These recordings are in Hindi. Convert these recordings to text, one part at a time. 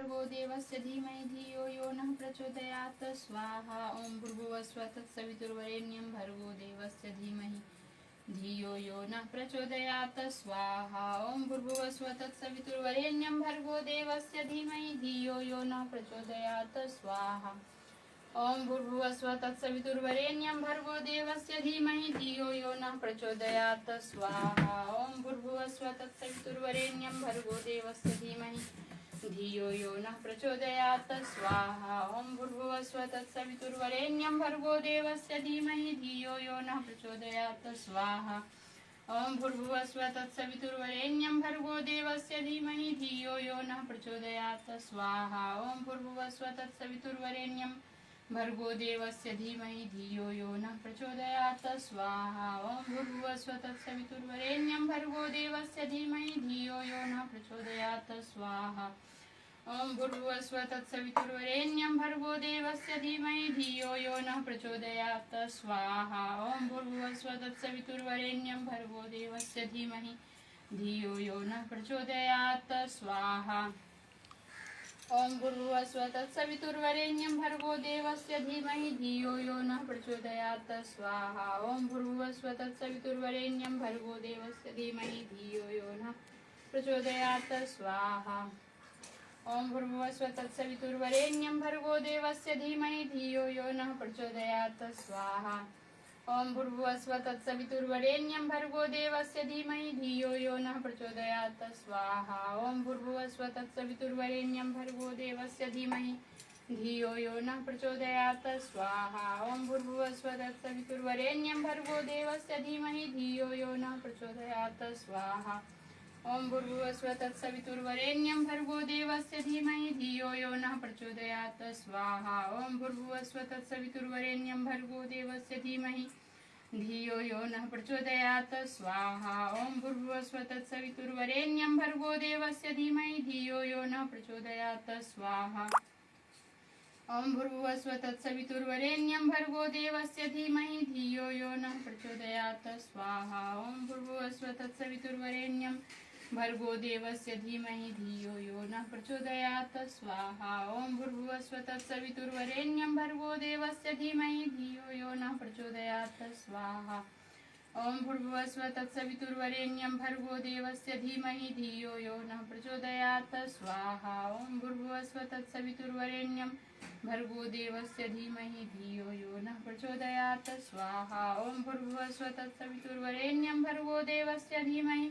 भर्गो देवस्य धीमहि धियो यो नः प्रचोदयात् स्वाहा ओम भूर्भुवस्सुवः तत्सवितुर्वरेण्यं भर्गो देवस्य धीमहि धियो यो नः प्रचोदयात् स्वाहा ओम भूर्भुवस्सुवः तत्सवितुर्वरेण्यं भर्गो देवस्य धीमहि धियो यो नः प्रचोदयात् स्वाहा ओम भूर्भुवस्सुवः तत्सवितुर्वरेण्यं भर्गो देवस्य धीमहि धियो यो नः प्रचोदयात् स्वाहा ओम भूर्भुवस्सुवः तत्सवितुर्वरेण्यं भर्गो देवस्य धीमहि धियो यो नः प्रचोदयात् स्वाहा ओम भूर्भुवस्सुवः तत्सवितुर्वरेण्यं भर्गो देवस्य धीमहि धियो यो नः प्रचोदयात् स्वाहा ओम भूर्भुवस्सुवः तत्सवितुर्वरेण्यं भर्गो देवस्य धीमहि धियो यो नः प्रचोदयात् स्वाहा ओम भूर्भुवस्सुवः तत्सवितुर्वरेण्यं भर्गो देवस्य धीमहि धियो यो नः प्रचोदयात् स्वाहा ओम भूर्भुवस्सुवः तत्सवितुर्वरेण्यं भर्गो देवस्य धीमहि धियो यो नः प्रचोदयात् स्वाहा ओम भूर्भुवस्सुवः तत्सवितुर्वरेण्यं भर्गो देवस्य धीमहि धियो यो नः प्रचोदयात् स्वाहा ओम भूर्भुवस्सुवः तत्सवितुर्वरेण्यं भर्गो देवस्य धीमहि धियो यो नः प्रचोदयात् स्वाहा ओम भूर्भुवस्सुवः तत्सवितुर्वरेण्यं भर्गो देवस्य धीमहि धियो यो नः प्रचोदयात् स्वाहा ओम भूर्भुवस्सुवः तत्सवितुर्वरेण्यं भर्गो देवस्य धीमहि धियो यो नः प्रचोदयात् स्वाहा ओम भूर्भुवस्सुवः तत्सवितुर्वरेण्यं भर्गो देवस्य धीमहि धियो यो नः प्रचोदयात् स्वाहा ओम भूर्भुवस्सुवः तत्सवितुर्वरेण्यं भर्गो देवस्य धीमहि धियो यो नः प्रचोदयात् स्वाहा ओम भूर्भुवस्सुवः तत्सवितुर्वरेण्यं भर्गो देवस्य धीमहि धियो यो नः प्रचोदयात् स्वाहा ओम भूर्भुवस्सुवः तत्सवितुर्वरेण्यं भर्गो देवस्य धीमहि धियो यो नः प्रचोदयात् स्वाहा ओम भूर्भुवस्सुवः तत्सवितुर्वरेण्यं भर्गो देवस्य धीमहि धियो यो नः प्रचोदयात् स्वाहा ओम भूर्भुवस्सुवः तत्सवितुर्वरेण्यं भर्गो देवस्य धीमहि धियो यो नः प्रचोदयात् स्वाहा ओम भूर्भुवस्सुवः तत्सवितुर्वरेण्यं भर्गो देवस्य धीमहि धियो यो नः प्रचोदयात् स्वाहा ओम भूर्भुवस्सुवः तत्सवितुर्वरेण्यं भर्गो देवस्य धीमहि धियो यो नः प्रचोदयात् स्वाहा ओम भूर्भुवस्सुवः तत्सवितुर्वरेण्यं भर्गो देवस्य धीमहि धियो यो नः प्रचोदयात् स्वाहा ओम भूर्भुवस्सुवः तत्सवितुर्वरेण्यं भर्गो देवस्य धीमहि धियो यो नः प्रचोदयात् स्वाहा ओम भूर्भुवस्सुवः तत्सवितुर्वरेण्यं भर्गो देवस्य धीमहि धियो यो नः प्रचोदयात् स्वाहा ओम भूर्भुवस्सुवः तत्सवितुर्वरेण्यं भर्गो देवस्य धीमहि धियो यो नः प्रचोदयात् स्वाहा ओम भूर्भुवस्सुवः तत्सवितुर्वरेण्यं भर्गो देवस्य धीमहि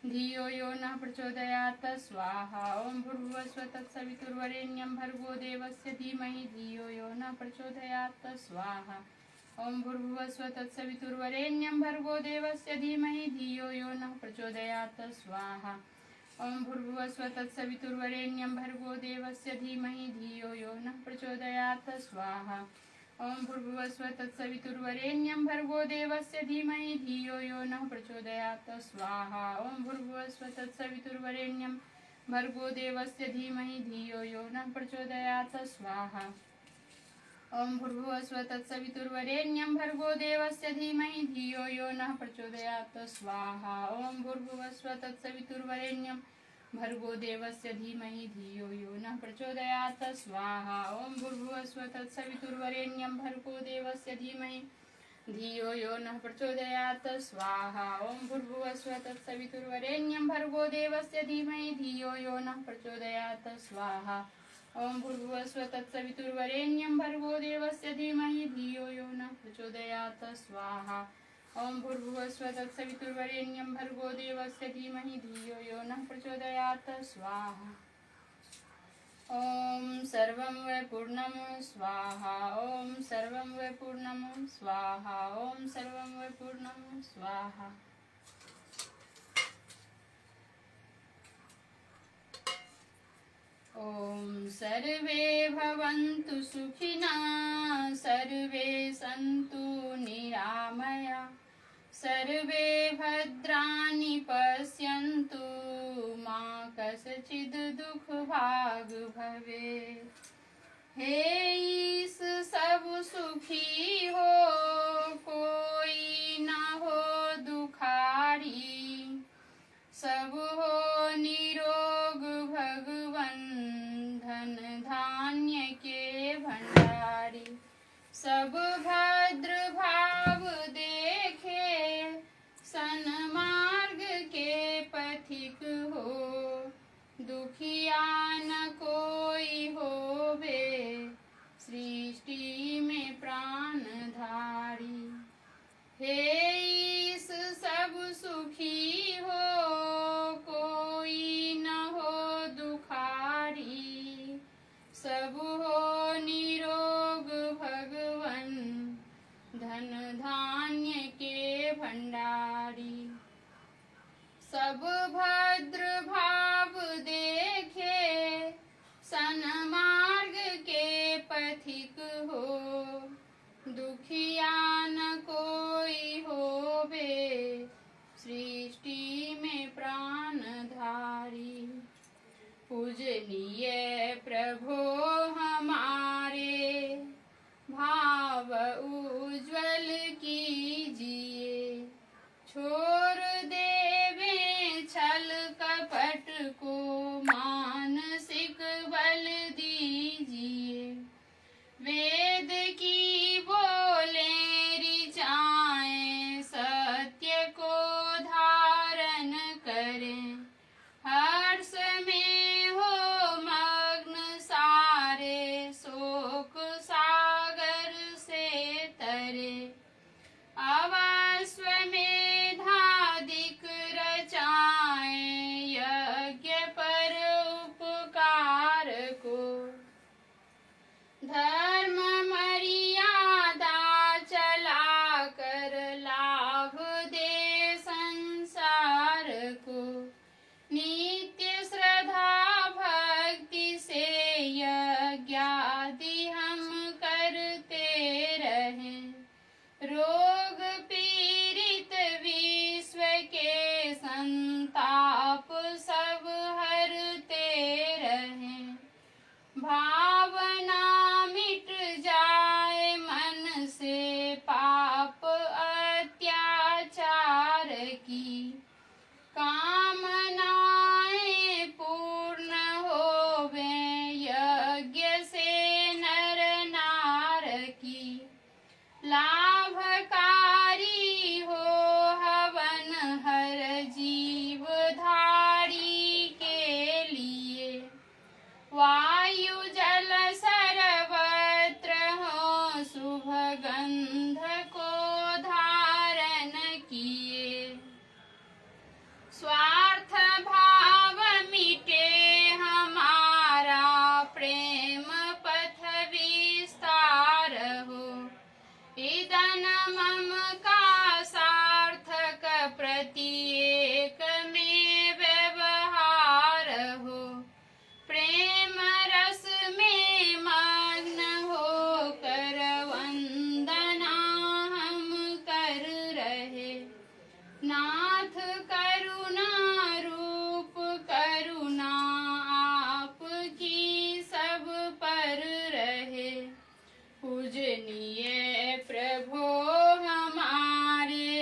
धियो यो नः प्रचोदयात् स्वाहा ओम भूर्भुवस्सुवः तत्सवितुर्वरेण्यं भर्गो देवस्य धीमहि धियो यो नः प्रचोदयात् स्वाहा ओम भूर्भुवस्सुवः तत्सवितुर्वरेण्यं भर्गो देवस्य धीमहि धियो यो नः प्रचोदयात् स्वाहा ओम भूर्भुवस्सुवः तत्सवितुर्वरेण्यं भर्गो देवस्य धीमहि धियो यो नः प्रचोदयात् स्वाहा ओम भूर्भुवस्सुवः तत्सवितुर्वरेण्यं भर्गो देवस्य धीमहि धियो यो नः प्रचोदयात् स्वाहा ओम भूर्भुवस्सुवः तत्सवितुर्वरेण्यं भर्गो देवस्य धीमहि धियो यो नः प्रचोदयात् स्वाहा ओम भूर्भुवस्सुवः तत्सवितुर्वरेण्यं भर्गो देवस्य धीमहि धियो यो नः प्रचोदयात् स्वाहा ओम भूर्भुवस्सुवः तत्सवितुर्वरेण्यं भर्गो देवस्य धीमहि धियो यो नः प्रचोदयात् स्वाहा ओम भूर्भुवस्सुवः तत्सवितुर्वरेण्यं भर्गो देवस्य धीमहि धियो यो नः प्रचोदयात् स्वाहा ओम भूर्भुवस्सुवः तत्सवितुर्वरेण्यं भर्गो देवस्य धीमहि धियो यो नः प्रचोदयात् स्वाहा ओम भूर्भुवस्सुवः तत्सवितुर्वरेण्यं भर्गो देवस्य धीमहि धियो यो नः प्रचोदयात् स्वाहा ओम भूर्भुवस्सुवः तत्सवितुर्वरेण्यं भर्गो देवस्य धीमहि धियो यो नः प्रचोदयात् स्वाहा ओम सर्वं वै पूर्णं स्वाहा ओम सर्वं वै पूर्णं स्वाहा ओम सर्वं वै पूर्णं स्वाहा ओम सर्वे भवन्तु सुखिनः सर्वे सन्तु निरामया सर्वे भद्राणि पश्यन्तु मा कश्चित् दुःखभाग् भवेत् हे ईश सब सुखी हो कोई न हो दुखारी सब हो निरोग भगवन सब भद्र भाव देखे सन्मार्ग के पथिक हो। दुखिया न कोई होवे सृष्टि में प्राणधारी। हे ईश सब सुखी हो कोई न हो दुखारी। सब हो निरोग भगवन धन धान्य के भंडारी। सब भद्र भाव देखे सन्मार्ग के पथिक हो। दुखिया न कोई होवे सृष्टि में प्राणधारी। पूजनीय प्रभो हमारे भाव उज्ज्वल कीजिए। छोड़ देवे छल कपट को मानसिक बल दीजिए। वेद की बोले ऋचाएं सत्य को धारण करें। हर्ष में हो मग्न सारे शोक सागर से तरे। अश्वमेधाधिक रचाएं यज्ञ पर उपकार को। धर्म मर्यादा चला कर लाभ दे संसार को। नित्य श्रद्धा भक्ति से यज्ञादि हम करते रहें। रोग पीड़ित विश्व के संताप सब हरते रहें। भावना मिट जाए मन से पाप अत्याचार की। कामनाएं पूर्ण होवे यज्ञ से नर नार की। लाभकारी हो हवन हर जीव धारी के लिए। वायु जल सर्वत्र हो शुभ गंध को धारण किए। स्वार्थ भाव मिटे हमारा प्रेम पथ विस्तार हो। इदन मम का सार्थक प्रत्येक में व्यवहार हो। प्रेम रस में मग्न हो कर वंदना हम कर रहे। नाथ करुणा रूप करुणा आपकी सब पर रहे। पूजनीय प्रभो हमारे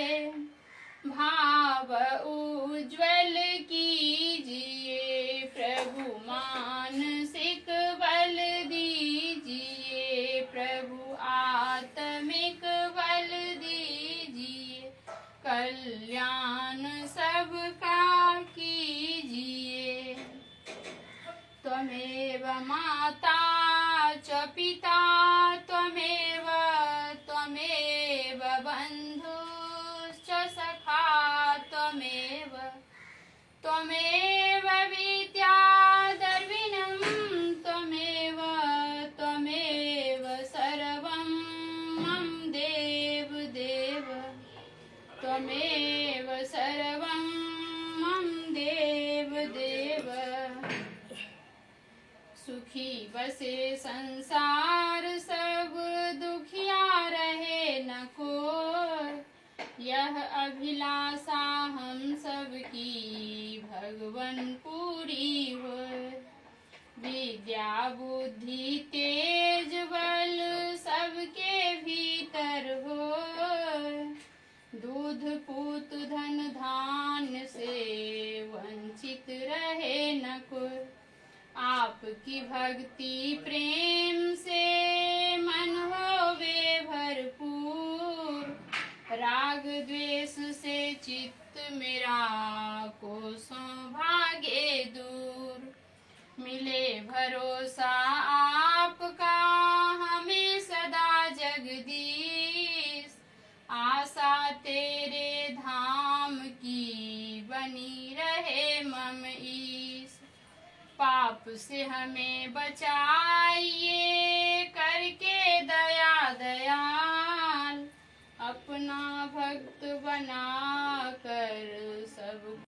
भाव उज्ज्वल कीजिए। प्रभु मानसिक बल दीजिए। प्रभु आत्मिक बल दीजिए। कल्याण सबका कीजिए। त्वमेव माता च पिता त्वमेव बन्धुश्च सखा त्वमेव विद्या द्रविणं त्वमेव सर्वं मम देव त्वमेव सर्वं मम देव। सुखी बसे संसार सब दुखिया रहे न कोई। यह अभिलाषा हम सब की भगवन पूरी हो। विद्या बुद्धि तेज बल सबके भीतर हो। दूध पूत धन धान्य से वंचित रहे न कोई। आपकी भक्ति प्रेम से मन होवे चित्त मेरा कोसों भागे दूर। मिले भरोसा आपका हमें सदा जगदीश, आशा तेरे धाम की बनी रहे मम ईश। पाप से हमें बचाइए करके दया दयाल, अपना भक्त बना कर सब